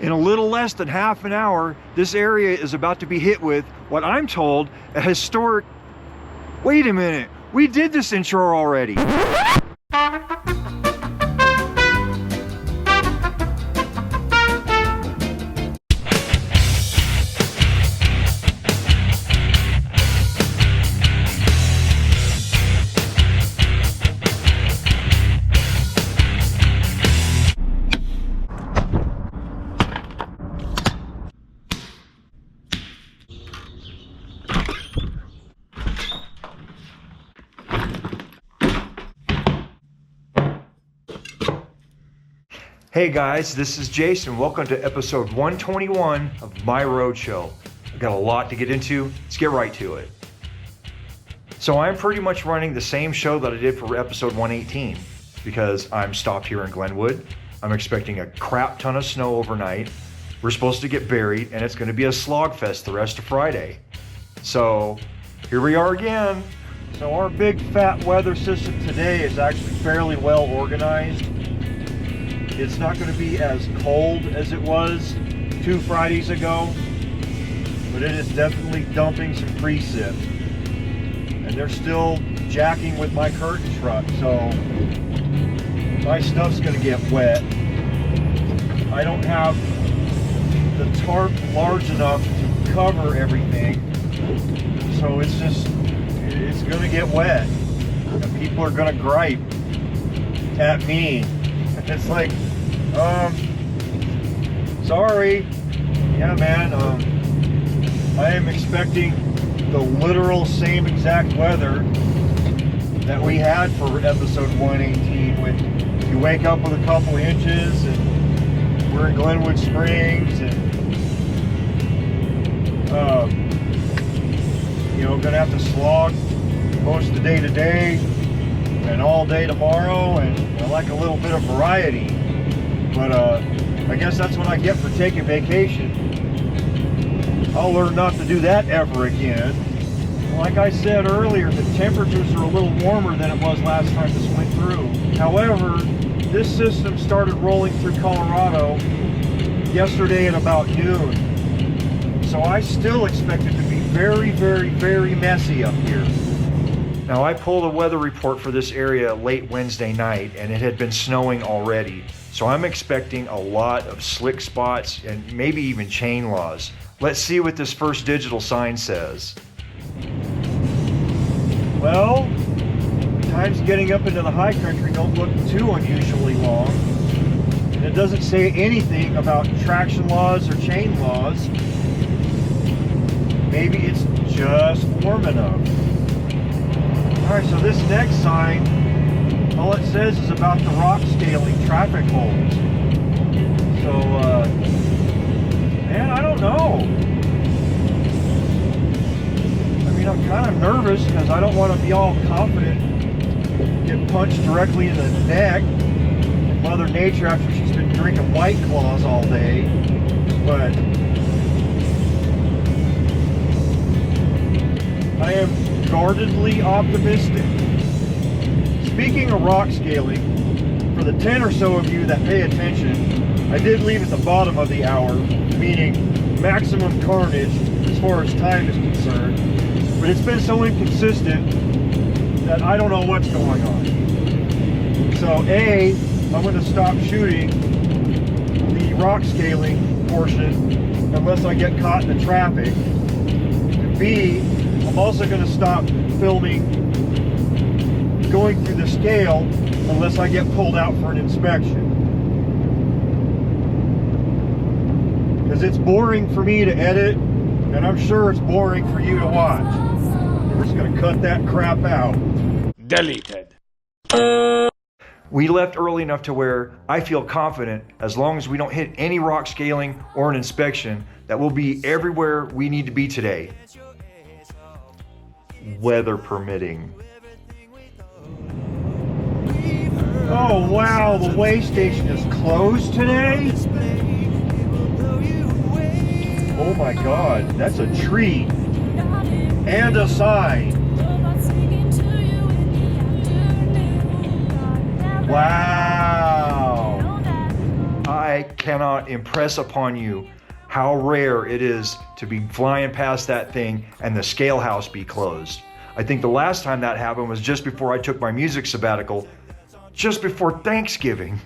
In a little less than half an hour, this area is about to be hit with what I'm told a historic... Wait a minute, we did this intro already. Hey guys, this is Jace and welcome to episode 121 of My Road Show. I've got a lot to get into, let's get right to it. So I'm pretty much running the same show that I did for episode 118 because I'm stopped here in Glenwood. I'm expecting a crap ton of snow overnight. We're supposed to get buried and it's going to be a slog fest the rest of Friday. So here we are again. So our big fat weather system today is actually fairly well organized. It's not going to be as cold as it was 2 Fridays ago, but it is definitely dumping some precip. And they're still jacking with my curtain truck, so my stuff's going to get wet. I don't have the tarp large enough to cover everything, so it's going to get wet. And people are going to gripe at me. It's like, sorry. Yeah, man, I am expecting the literal same exact weather that we had for episode 118 when you wake up with a couple inches and we're in Glenwood Springs and, gonna have to slog most of the day today and all day tomorrow, and I like a little bit of variety, but I guess that's what I get for taking vacation. I'll learn not to do that ever again. Like I said earlier, the temperatures are a little warmer than it was last time this went through. However, this system started rolling through Colorado yesterday at about noon, so I still expect it to be very, very, very messy up here. Now, I pulled a weather report for this area late Wednesday night, and it had been snowing already. So I'm expecting a lot of slick spots and maybe even chain laws. Let's see what this first digital sign says. Well, times getting up into the high country don't look too unusually long. And it doesn't say anything about traction laws or chain laws. Maybe it's just warm enough. Alright, so this next sign, all it says is about the rock scaling traffic holes. So, man, I don't know. I mean, I'm kind of nervous because I don't want to be all confident, get punched directly in the neck from Mother Nature after she's been drinking White Claws all day. But I am guardedly optimistic. Speaking of rock scaling, for the 10 or so of you that pay attention, I did leave at the bottom of the hour, meaning maximum carnage as far as time is concerned, but it's been so inconsistent that I don't know what's going on. So A, I'm going to stop shooting the rock scaling portion unless I get caught in the traffic, and B, I'm also going to stop filming going through the scale unless I get pulled out for an inspection. Because it's boring for me to edit, and I'm sure it's boring for you to watch. We're just going to cut that crap out. Deleted. We left early enough to where I feel confident, as long as we don't hit any rock scaling or an inspection, that we'll be everywhere we need to be today. Weather permitting. Oh wow, the way station is closed today? Oh my god, that's a treat. And a sign. Wow. I I cannot impress upon you how rare it is to be flying past that thing and the scale house be closed. I think the last time that happened was just before I took my music sabbatical, just before Thanksgiving.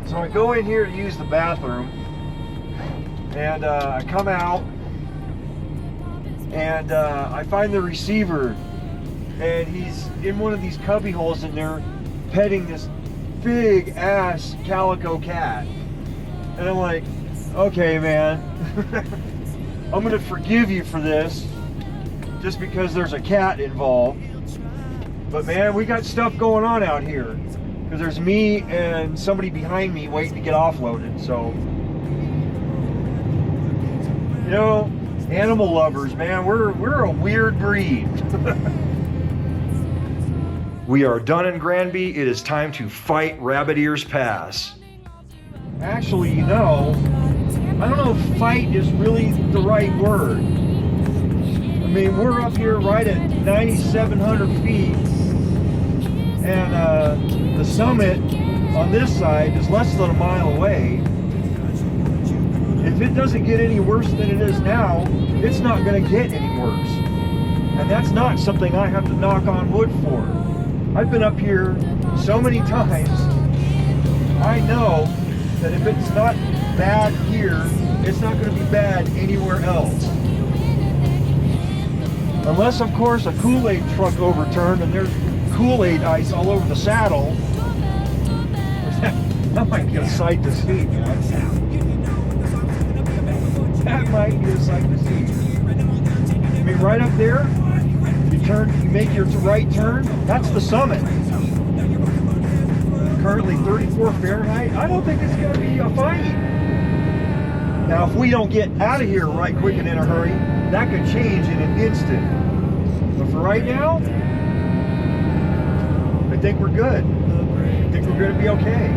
So I go in here to use the bathroom, and I come out, and I find the receiver, and he's in one of these cubby holes in there petting this big ass calico cat. And I'm like, okay, man, I'm gonna forgive you for this just because there's a cat involved. But man, we got stuff going on out here because there's me and somebody behind me waiting to get offloaded. So, you know, animal lovers, man, we're a weird breed. We are done in Granby. It is time to fight Rabbit Ears Pass. Actually, you know, I don't know if fight is really the right word. I mean, we're up here right at 9,700 feet, and the summit on this side is less than a mile away. If it doesn't get any worse than it is now, it's not going to get any worse. And that's not something I have to knock on wood for. I've been up here so many times, I know that if it's not bad here, it's not going to be bad anywhere else. Unless, of course, a Kool-Aid truck overturned and there's Kool-Aid ice all over the saddle. That might be a sight to see, man. That might be a sight to see. I mean, right up there, you make your right turn, that's the summit. Currently 34 Fahrenheit. I don't think it's going to be a fight. Now, if we don't get out of here right quick and in a hurry, that could change in an instant. But for right now, I think we're good. I think we're going to be okay.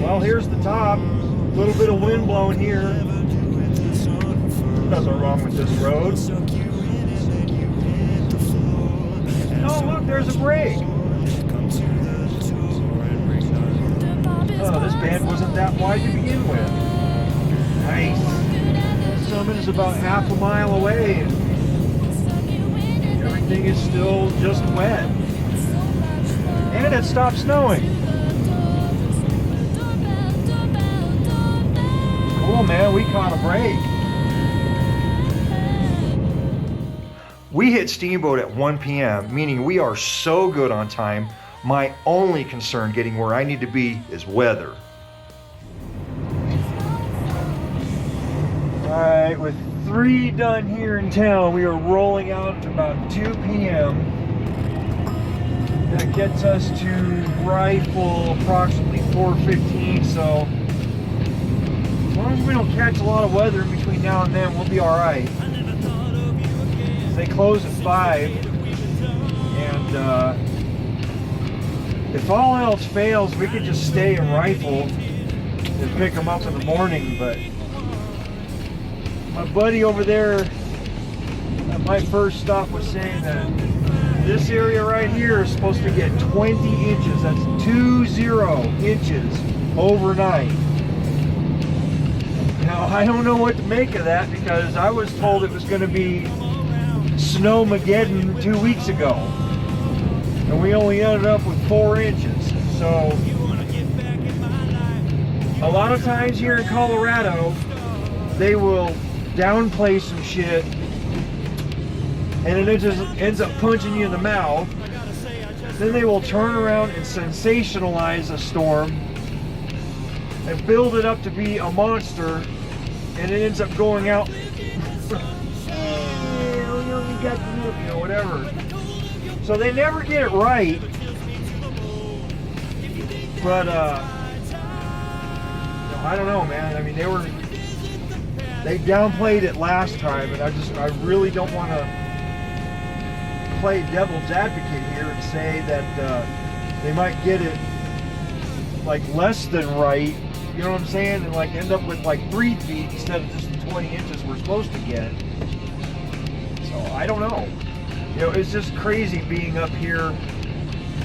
Well, here's the top. A little bit of wind blowing here. Nothing wrong with this road. Oh, look, there's a break. Oh, this band wasn't that wide to begin with. Nice. The summit is about half a mile away, and everything is still just wet. And it stopped snowing. Cool, man, we caught a break. We hit Steamboat at 1 p.m., meaning we are so good on time. My only concern getting where I need to be is weather. Alright, with 3 done here in town, we are rolling out at about 2 p.m. That gets us to Rifle approximately 4:15, so as long as we don't catch a lot of weather in between now and then, we'll be alright. They close at 5, and if all else fails, we could just stay in Rifle and pick them up in the morning. But my buddy over there at my first stop was saying that this area right here is supposed to get 20 inches. That's 20 inches overnight. Now, I don't know what to make of that because I was told it was going to be Snowmageddon 2 weeks ago. And we only ended up with 4 inches. So, a lot of times here in Colorado, they will downplay some shit, and it just ends up punching you in the mouth. Then they will turn around and sensationalize a storm and build it up to be a monster, and it ends up going out. Whatever. So they never get it right, but I don't know, man. I mean, they downplayed it last time, and I really don't want to play devil's advocate here and say that they might get it like less than right. You know what I'm saying? And like end up with like 3 feet instead of just the 20 inches we're supposed to get. So I don't know. You know, it's just crazy being up here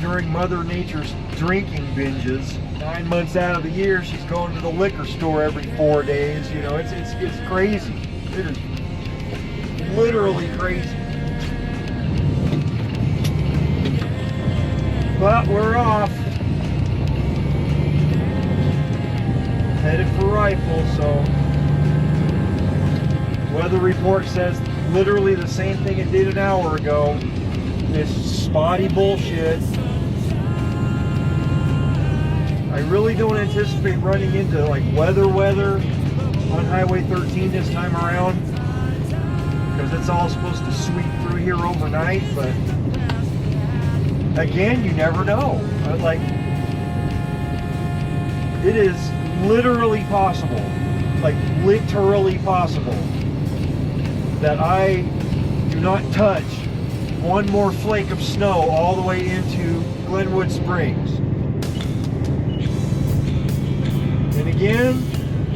during Mother Nature's drinking binges. 9 months out of the year, she's going to the liquor store every 4 days. You know, it's crazy. It is literally crazy. But we're off. Headed for Rifle, so weather report says literally the same thing it did an hour ago. This spotty bullshit. I really don't anticipate running into like weather on Highway 13 this time around, because it's all supposed to sweep through here overnight, but again, you never know. Like, it is literally possible, like literally possible, that I do not touch one more flake of snow all the way into Glenwood Springs. And again,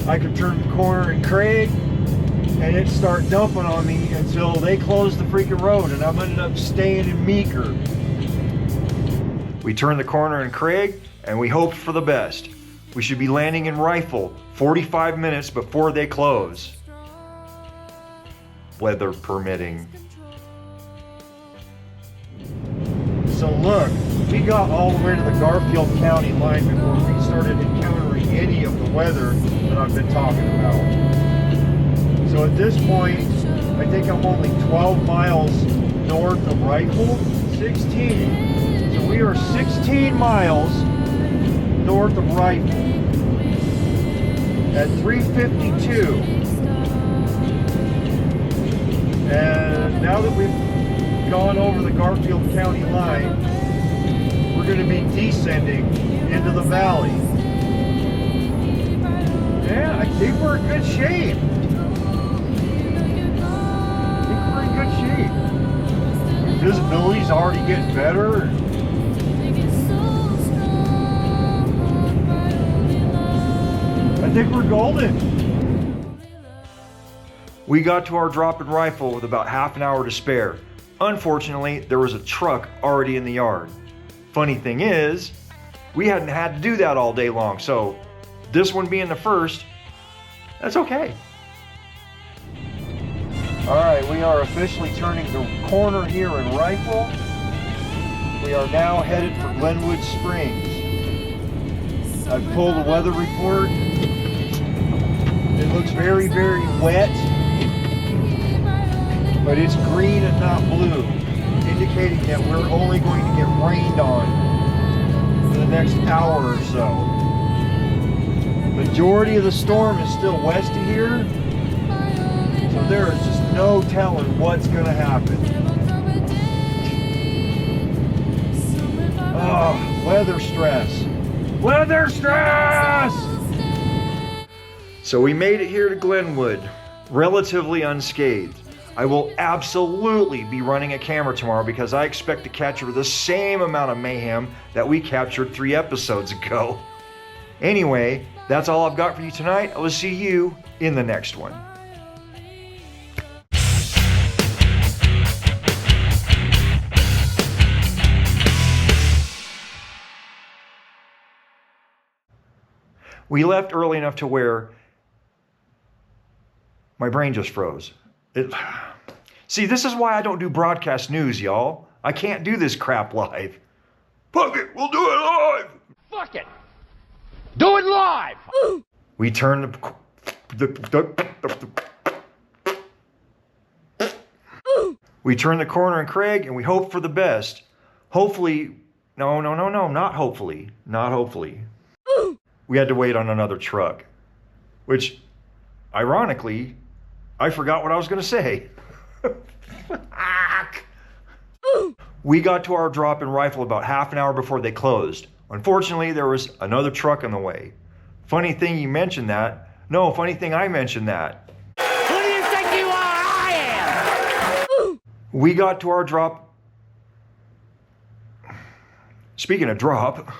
I could turn the corner in Craig and it start dumping on me until they close the freaking road and I'm ended up staying in Meeker. We turned the corner in Craig and we hoped for the best. We should be landing in Rifle 45 minutes before they close. Weather permitting. So look, we got all the way to the Garfield County line before we started encountering any of the weather that I've been talking about. So at this point, I think I'm only 12 miles north of Rifle, 16. So we are 16 miles north of Rifle at 3:52. And now that we've gone over the Garfield County line, we're going to be descending into the valley. Yeah, I think we're in good shape. Visibility's already getting better. I think we're golden. We got to our drop and Rifle with about half an hour to spare. Unfortunately, there was a truck already in the yard. Funny thing is, we hadn't had to do that all day long, so this one being the first, that's okay. Alright, we are officially turning the corner here in Rifle. We are now headed for Glenwood Springs. I've pulled a weather report. It looks very, very wet, but it's green and not blue, indicating that we're only going to get rained on for the next hour or so. Majority of the storm is still west of here, so there is just no telling what's going to happen. Oh, weather stress. Weather stress! So we made it here to Glenwood, relatively unscathed. I will absolutely be running a camera tomorrow because I expect to capture the same amount of mayhem that we captured 3 episodes ago. Anyway, that's all I've got for you tonight. I will see you in the next one. We left early enough to where my brain just froze. See, this is why I don't do broadcast news, y'all. I can't do this crap live. Fuck it, we'll do it live. Fuck it. Do it live. We turn we turn the corner in Craig and we hope for the best. Hopefully, no, not hopefully. We had to wait on another truck, which, ironically, I forgot what I was going to say. We got to our drop and Rifle about half an hour before they closed. Unfortunately, there was another truck on the way. Funny thing you mentioned that. No, funny thing I mentioned that. Who do you think you are? I am. We got to our drop. Speaking of drop,